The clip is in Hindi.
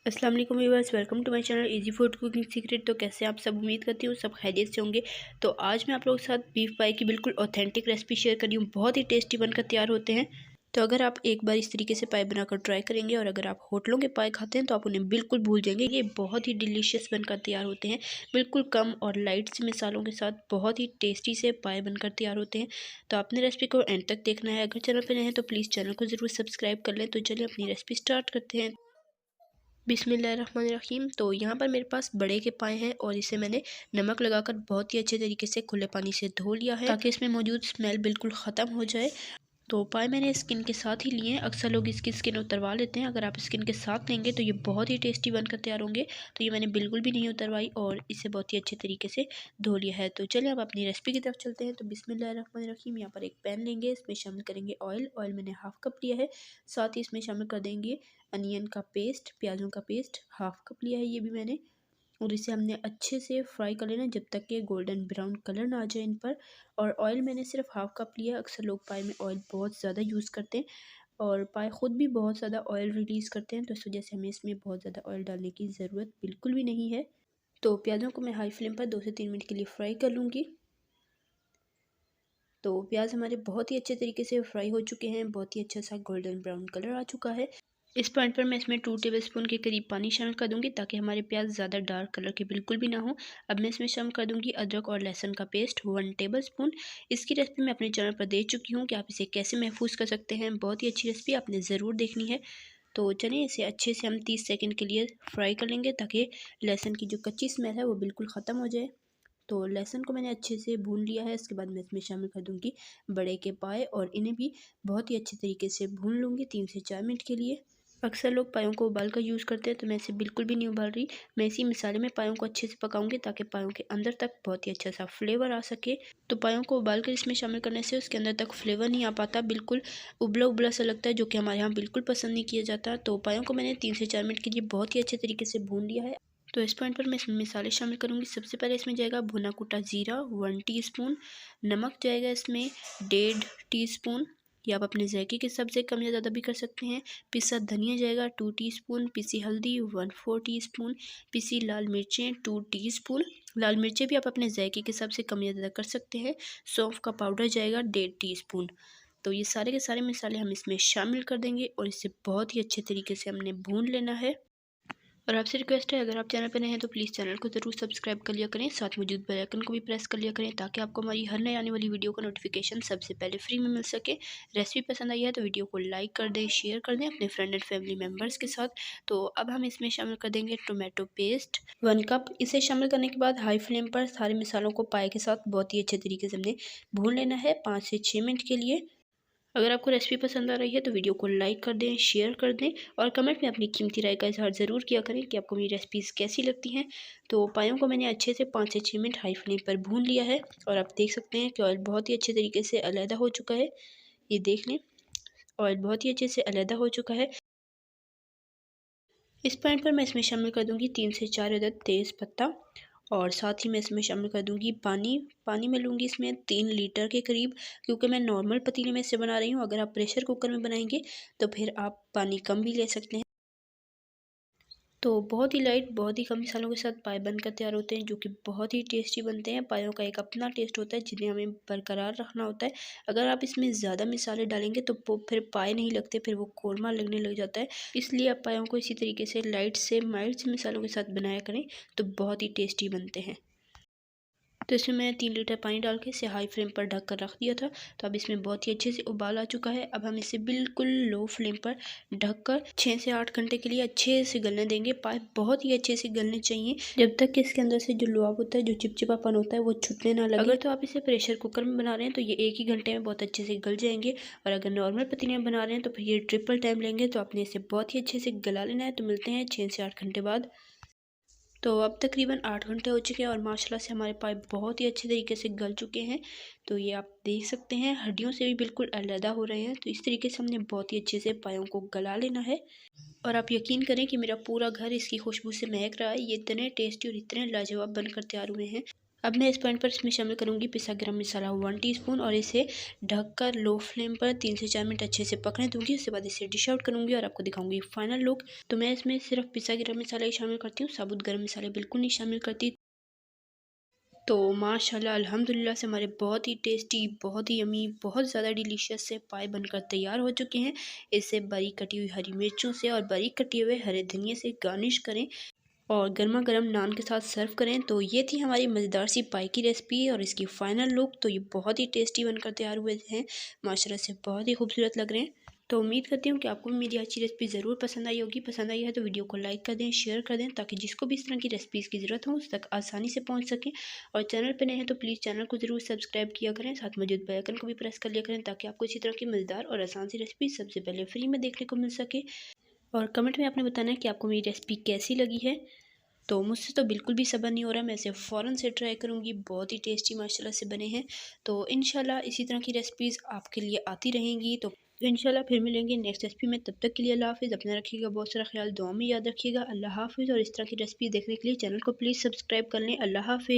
अस्सलाम वालेकुम viewers, welcome to my channel easy food cooking secret. तो कैसे आप सब, उम्मीद करती हूँ सब खैरियत से होंगे। तो आज मैं आप लोगों के साथ बीफ पाई की बिल्कुल ऑथेंटिक रेसिपी शेयर कर रही हूँ। बहुत ही टेस्टी बनकर तैयार होते हैं। तो अगर आप एक बार इस तरीके से पाई बनाकर ट्राई करेंगे और अगर आप होटलों के पाई खाते हैं तो आप उन्हें बिल्कुल भूल जाएंगे। ये बहुत ही डिलीशियस बनकर तैयार होते हैं, बिल्कुल कम और लाइट से मसालों के साथ बहुत ही टेस्टी से पाई बनकर तैयार होते हैं। तो आपने रेसिपी को एंड तक देखना है। अगर चैनल पर नए हैं तो प्लीज़ चैनल को ज़रूर सब्सक्राइब कर लें। तो चलिए अपनी रेसिपी स्टार्ट करते हैं। बिस्मिल्लाहिर्रहमानिर्रहीम। तो यहाँ पर मेरे पास बड़े के पाए हैं और इसे मैंने नमक लगाकर बहुत ही अच्छे तरीके से खुले पानी से धो लिया है ताकि इसमें मौजूद स्मेल बिल्कुल ख़त्म हो जाए। तो पाए मैंने स्किन के साथ ही लिए हैं। अक्सर लोग इसकी स्किन उतरवा लेते हैं, अगर आप स्किन के साथ लेंगे तो ये बहुत ही टेस्टी बनकर तैयार होंगे। तो ये मैंने बिल्कुल भी नहीं उतरवाई और इसे बहुत ही अच्छे तरीके से धो लिया है। तो चलिए अब अपनी रेसिपी की तरफ चलते हैं। तो बिस्मिल्लाहिर्रहमानिर्रहीम। यहाँ पर एक पैन लेंगे, इसमें शामिल करेंगे ऑयल। ऑयल मैंने हाफ़ कप लिया है। साथ ही इसमें शामिल कर देंगे अनियन का पेस्ट, प्याज़ों का पेस्ट हाफ़ कप लिया है ये भी मैंने। और इसे हमने अच्छे से फ्राई कर लेना जब तक कि गोल्डन ब्राउन कलर ना आ जाए इन पर। और ऑयल मैंने सिर्फ हाफ़ कप लिया। अक्सर लोग पाई में ऑयल बहुत ज़्यादा यूज़ करते हैं और पाई ख़ुद भी बहुत ज़्यादा ऑयल रिलीज़ करते हैं, तो इस वजह से हमें इसमें बहुत ज़्यादा ऑयल डालने की ज़रूरत बिल्कुल भी नहीं है। तो प्याज़ों को मैं हाई फ्लेम पर 2 से 3 मिनट के लिए फ्राई कर लूँगी। तो प्याज हमारे बहुत ही अच्छे तरीके से फ्राई हो चुके हैं, बहुत ही अच्छा सा गोल्डन ब्राउन कलर आ चुका है। इस पॉइंट पर मैं इसमें 2 टेबलस्पून के करीब पानी शामिल कर दूंगी ताकि हमारे प्याज ज़्यादा डार्क कलर के बिल्कुल भी ना हो। अब मैं इसमें शामिल कर दूंगी अदरक और लहसुन का पेस्ट 1 टेबलस्पून। इसकी रेसिपी मैं अपने चैनल पर दे चुकी हूँ कि आप इसे कैसे महफूज कर सकते हैं। बहुत ही अच्छी रेसिपी, आपने ज़रूर देखनी है। तो चलिए इसे अच्छे से हम 30 सेकंड के लिए फ्राई कर लेंगे ताकि लहसुन की जो कच्ची स्मेल है वो बिल्कुल ख़त्म हो जाए। तो लहसुन को मैंने अच्छे से भून लिया है। इसके बाद मैं इसमें शामिल कर दूंगी बड़े के पाए और इन्हें भी बहुत ही अच्छे तरीके से भून लूँगी 3 से 4 मिनट के लिए। अक्सर लोग पायों को उबाल कर यूज़ करते हैं, तो मैं इसे बिल्कुल भी नहीं उबाल रही। मैं इसी मसाले में पायों को अच्छे से पकाऊंगी ताकि पायों के अंदर तक बहुत ही अच्छा सा फ्लेवर आ सके। तो पायों को उबाल कर इसमें शामिल करने से उसके अंदर तक फ्लेवर नहीं आ पाता, बिल्कुल उबला उबला सा लगता है, जो कि हमारे यहाँ बिल्कुल पसंद नहीं किया जाता। तो पायों को मैंने 3 से 4 मिनट के लिए बहुत ही अच्छे तरीके से भून लिया है। तो इस पॉइंट पर मैं इसमें मसाले शामिल करूँगी। सबसे पहले इसमें जाएगा भुना कुटा ज़ीरा 1 टीस्पून, नमक जाएगा इसमें 1.5 टीस्पून, या आप अपने जायके के हिसाब से कम या ज़्यादा भी कर सकते हैं। पिसा धनिया जाएगा 2 टीस्पून, पिसी हल्दी 1/4 टीस्पून, पिसी लाल मिर्चें 2 टीस्पून। लाल मिर्चें भी आप अपने जायके के हिसाब से कम या ज़्यादा कर सकते हैं। सौंफ का पाउडर जाएगा 1.5 टीस्पून। तो ये सारे के सारे मसाले हम इसमें शामिल कर देंगे और इसे बहुत ही अच्छे तरीके से हमने भून लेना है। और आपसे रिक्वेस्ट है, अगर आप चैनल पर नए हैं तो प्लीज़ चैनल को ज़रूर सब्सक्राइब कर लिया करें, साथ मौजूद बेल आइकन को भी प्रेस कर लिया करें ताकि आपको हमारी हर नई आने वाली वीडियो का नोटिफिकेशन सबसे पहले फ्री में मिल सके। रेसिपी पसंद आई है तो वीडियो को लाइक कर दें, शेयर कर दें अपने फ्रेंड एंड फैमिली मेम्बर्स के साथ। तो अब हम इसमें शामिल कर देंगे टोमेटो पेस्ट 1 कप। इसे शामिल करने के बाद हाई फ्लेम पर सारे मसालों को पाए के साथ बहुत ही अच्छे तरीके से हमने भून लेना है 5 से 6 मिनट के लिए। अगर आपको रेसिपी पसंद आ रही है तो वीडियो को लाइक कर दें, शेयर कर दें और कमेंट में अपनी कीमती राय का इज़हार ज़रूर किया करें कि आपको मेरी रेसिपीज़ कैसी लगती हैं। तो पायों को मैंने अच्छे से 5 से 6 मिनट हाई फ्लेम पर भून लिया है और आप देख सकते हैं कि ऑयल बहुत ही अच्छे तरीके से अलहदा हो चुका है। ये देख लें, ऑयल बहुत ही अच्छे से अलहदा हो चुका है। इस पॉइंट पर मैं इसमें शामिल कर दूंगी 3 से 4 अदद तेज़ पत्ता और साथ ही मैं इसमें शामिल कर दूंगी पानी। पानी मैं लूँगी इसमें 3 लीटर के करीब, क्योंकि मैं नॉर्मल पतीले में इसे बना रही हूँ। अगर आप प्रेशर कुकर में बनाएंगे तो फिर आप पानी कम भी ले सकते हैं। तो बहुत ही लाइट, बहुत ही कम मसालों के साथ पाए बनकर तैयार होते हैं, जो कि बहुत ही टेस्टी बनते हैं। पायों का एक अपना टेस्ट होता है जिन्हें हमें बरकरार रखना होता है। अगर आप इसमें ज़्यादा मसाले डालेंगे तो फिर पाए नहीं लगते, फिर वो कोरमा लगने लग जाता है। इसलिए आप पायों को इसी तरीके से लाइट से माइल्ड से मसालों के साथ बनाया करें तो बहुत ही टेस्टी बनते हैं। तो इसमें मैं 3 लीटर पानी डाल के इसे हाई फ्लेम पर ढक कर रख दिया था। तो अब इसमें बहुत ही अच्छे से उबाल आ चुका है। अब हम इसे बिल्कुल लो फ्लेम पर ढक कर 6 से 8 घंटे के लिए अच्छे से गलने देंगे। पाए बहुत ही अच्छे से गलने चाहिए जब तक कि इसके अंदर से जो लुआब होता है, जो चिपचिपापन होता है, वो छूटने ना लगे। अगर तो आप इसे प्रेशर कुकर में बना रहे हैं तो ये 1 ही घंटे में बहुत अच्छे से गल जाएंगे, और अगर नॉर्मल पतीले में बना रहे हैं तो फिर ये ट्रिपल टाइम लेंगे। तो आपने इसे बहुत ही अच्छे से गला लेना है। तो मिलते हैं 6 से 8 घंटे बाद। तो अब तकरीबन 8 घंटे हो चुके हैं और माशाल्लाह से हमारे पाइप बहुत ही अच्छे तरीके से गल चुके हैं। तो ये आप देख सकते हैं हड्डियों से भी बिल्कुल अलहदा हो रहे हैं। तो इस तरीके से हमने बहुत ही अच्छे से पायों को गला लेना है। और आप यकीन करें कि मेरा पूरा घर इसकी खुशबू से महक रहा है। ये इतने टेस्टी और इतने लाजवाब बनकर तैयार हुए हैं। अब मैं इस पॉइंट पर इसमें शामिल करूँगी पिसा गरम मसाला 1 टीस्पून और इसे ढककर लो फ्लेम पर 3 से 4 मिनट अच्छे से पकने दूँगी। उसके बाद इसे डिश आउट करूँगी और आपको दिखाऊँगी फाइनल लुक। तो मैं इसमें सिर्फ पिसा गरम मसाला ही शामिल करती हूँ, साबुत गरम मसाले बिल्कुल नहीं शामिल करती। तो माशाल्लाह अल्हम्दुलिल्लाह से हमारे बहुत ही टेस्टी, बहुत ही यम्मी, बहुत ज़्यादा डिलीशियस से पाए बनकर तैयार हो चुके हैं। इसे बारीक कटी हुई हरी मिर्चों से और बारीक कटे हुए हरे धनिये से गार्निश करें और गरमा-गरम नान के साथ सर्व करें। तो ये थी हमारी मज़ेदार सी पाई की रेसिपी और इसकी फ़ाइनल लुक। तो ये बहुत ही टेस्टी बनकर तैयार हुए हैं, माशाल्लाह से बहुत ही खूबसूरत लग रहे हैं। तो उम्मीद करती हूँ कि आपको भी मेरी अच्छी रेसिपी ज़रूर पसंद आई होगी। पसंद आई है तो वीडियो को लाइक कर दें, शेयर कर दें ताकि जिसको भी इस तरह की रेसिपीज़ की ज़रूरत हो उस तक आसानी से पहुँच सकें। और चैनल पर नए हैं तो प्लीज़ चैनल को ज़रूर सब्सक्राइब किया करें, साथ मौजूद बेल आइकन को भी प्रेस कर लिया करें ताकि आपको इसी तरह की मज़ेदार और आसान सी रेसिपी सबसे पहले फ्री में देखने को मिल सके। और कमेंट में आपने बताना है कि आपको मेरी रेसिपी कैसी लगी है। तो मुझसे तो बिल्कुल भी सब्र नहीं हो रहा, मैं इसे फ़ौरन से ट्राई करूँगी। बहुत ही टेस्टी माशाल्लाह से बने हैं। तो इंशाल्लाह इसी तरह की रेसिपीज़ आपके लिए आती रहेंगी। तो इंशाल्लाह फिर मिलेंगे नेक्स्ट रेसिपी में। तब तक के लिए अल्लाह हाफ़िज़। अपना रखिएगा बहुत सारा ख़्याल, दुआ में याद रखिएगा। अल्लाह हाफ़िज़। और इस तरह की रेसिपी देखने के लिए चैनल को प्लीज़ सब्सक्राइब कर लें। अल्लाह हाफ़िज़।